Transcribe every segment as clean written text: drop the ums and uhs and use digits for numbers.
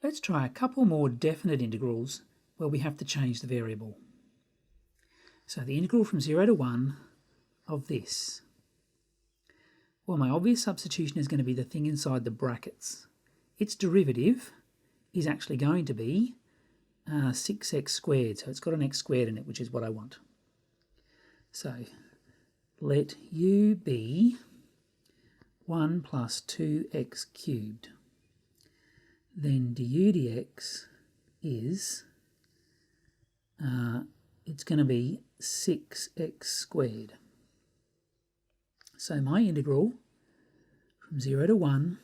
Let's try a couple more definite integrals where we have to change the variable. So the integral from 0 to 1 of this. Well, my obvious substitution is going to be the thing inside the brackets. Its derivative is actually going to be 6x squared, so it's got an x squared in it, which is what I want. So let u be 1 plus 2x cubed. Then du dx is, it's going to be 6x squared. So my integral from 0 to 1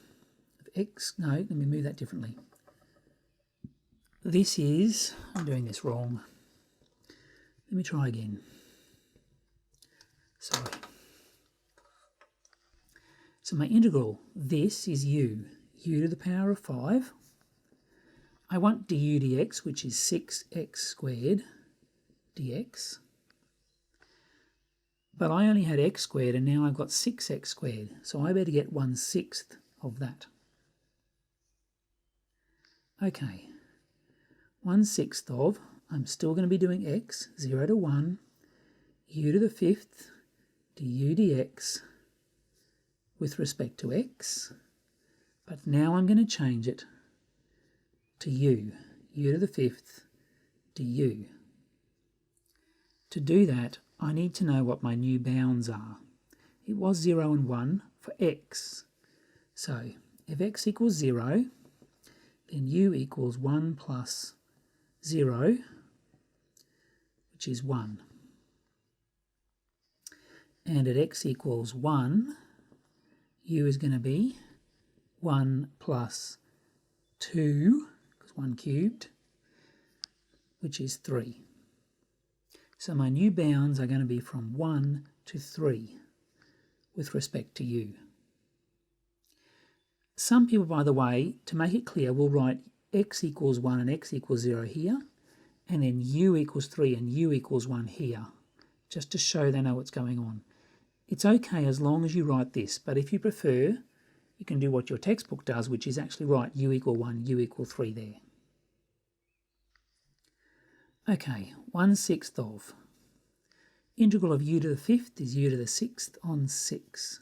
of x, no, let me move that differently. This is, I'm doing this wrong. Let me try again. Sorry. So my integral, this is u to the power of 5. I want du dx, which is 6x squared dx. But I only had x squared, and now I've got 6x squared. So I better get 1/6 of that. Okay. 1/6 of, I'm still going to be doing x, 0 to 1, u to the 5th, du dx with respect to x. But now I'm going to change it to u to the 5th du. To do that, I need to know what my new bounds are. It was 0 and 1 for x. So if x equals 0, then u equals 1 plus 0, which is 1. And at x equals 1, u is going to be 1 plus 2, because 1 cubed, which is 3. So my new bounds are going to be from 1 to 3 with respect to u. Some people, by the way, to make it clear, will write x equals 1 and x equals 0 here, and then u equals 3 and u equals 1 here, just to show they know what's going on. It's okay as long as you write this, but if you prefer, you can do what your textbook does, which is actually write u equal 1, u equal 3 there. Okay, 1/6 of. Integral of u to the 5th is u to the 6th on 6.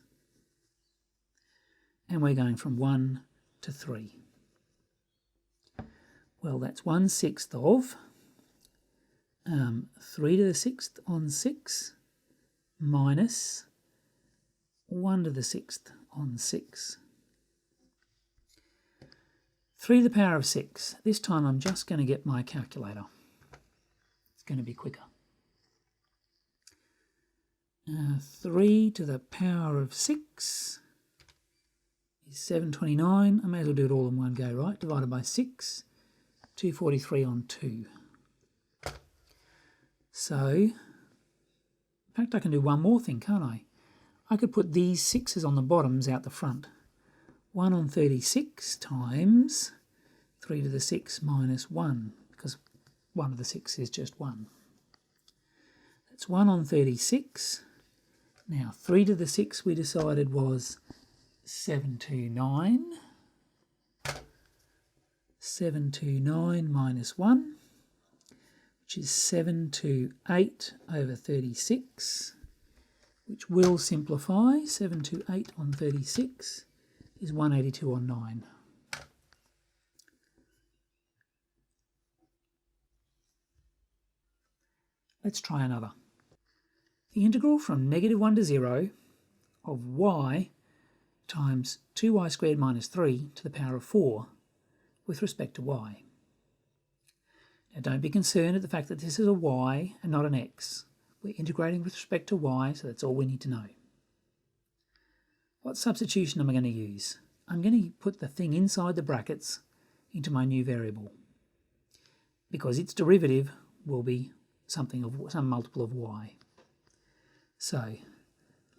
And we're going from 1 to 3. Well, that's 1/6 of 3 to the 6th on 6 minus 1 to the 6th on 6. 3 to the power of 6. This time I'm just going to get my calculator. It's going to be quicker. 3 to the power of 6 is 729. I may as well do it all in one go, right? Divided by 6, 243 on 2. So, in fact, I can do one more thing, can't I? I could put these 6's on the bottoms out the front. 1 on 36 times 3 to the 6 minus 1, because 1 to the 6 is just 1. That's 1 on 36. Now, 3 to the 6 we decided was 729. 729 minus 1, which is 728 over 36, which will simplify. 728 on 36 is 182 on 9. Let's try another. The integral from -1 to 0 of y times 2y squared minus 3 to the power of 4 with respect to y. Now don't be concerned at the fact that this is a y and not an x. We're integrating with respect to y, so that's all we need to know. What substitution am I going to use? I'm going to put the thing inside the brackets into my new variable, because its derivative will be some multiple of y. So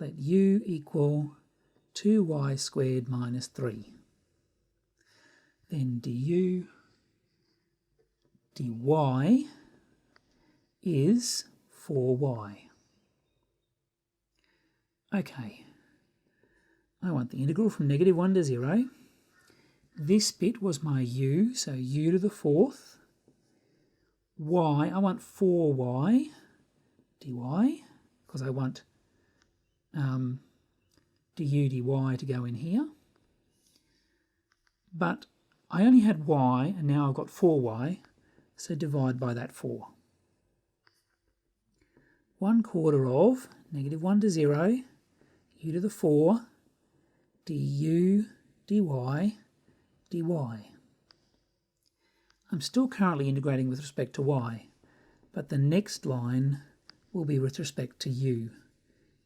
let u equal 2y squared minus 3. Then du dy is 4y. Okay, I want the integral from -1 to 0. This bit was my u, so u to the 4th. Y, I want 4y dy, because I want du dy to go in here. But I only had y, and now I've got 4y, so divide by that 4. 1/4 of -1 to 0, u to the 4, du dy dy. I'm still currently integrating with respect to y, but the next line will be with respect to u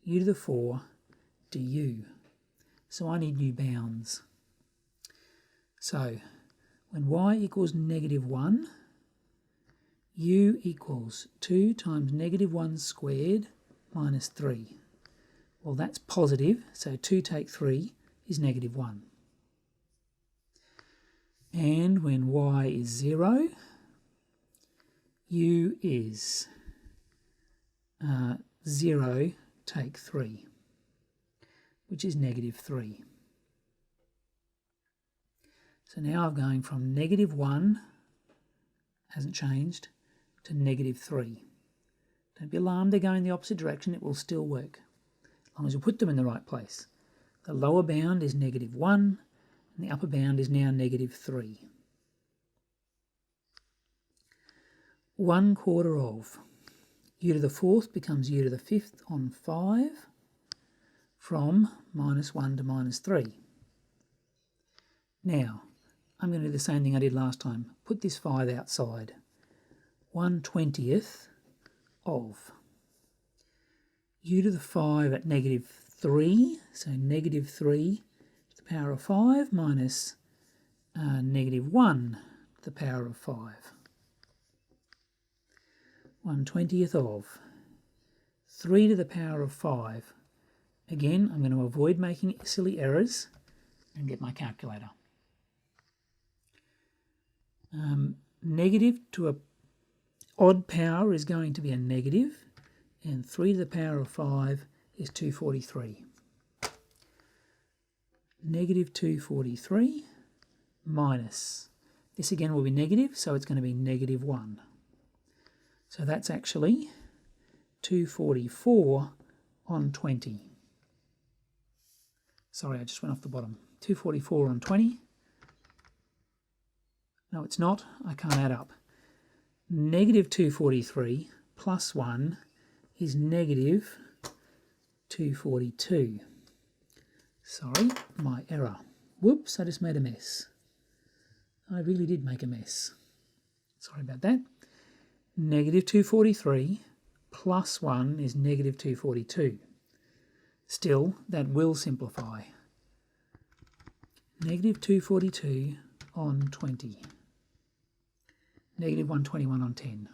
to the 4 du. So I need new bounds. So when y equals -1, u equals 2 times -1 squared minus 3. Well, that's positive, so 2 take 3 is -1. And when y is 0, u is 0 take 3, which is -3. So now I'm going from -1, hasn't changed, to -3. Don't be alarmed, they're going the opposite direction, it will still work, as long as you put them in the right place. The lower bound is -1, and the upper bound is now -3. 1/4 of u to the 4th becomes u to the 5th on 5 from -1 to -3. Now, I'm going to do the same thing I did last time. Put this 5 outside. 1/20th of u to the 5 at -3, so -3 to the power of 5 minus -1 to the power of 5. 1/20th of 3 to the power of 5. Again, I'm going to avoid making silly errors and get my calculator. Negative to a odd power is going to be a negative, and 3 to the power of 5 is 243. -243 minus, this again will be negative, so it's going to be -1. So that's actually 244 on 20. Sorry, I just went off the bottom. 244 on 20. No, it's not. I can't add up. -243 plus 1 is -242. Sorry, my error. Whoops, I just made a mess. I really did make a mess. Sorry about that. -243 plus 1 is -242. Still, that will simplify. -242 on 20. -121 on 10.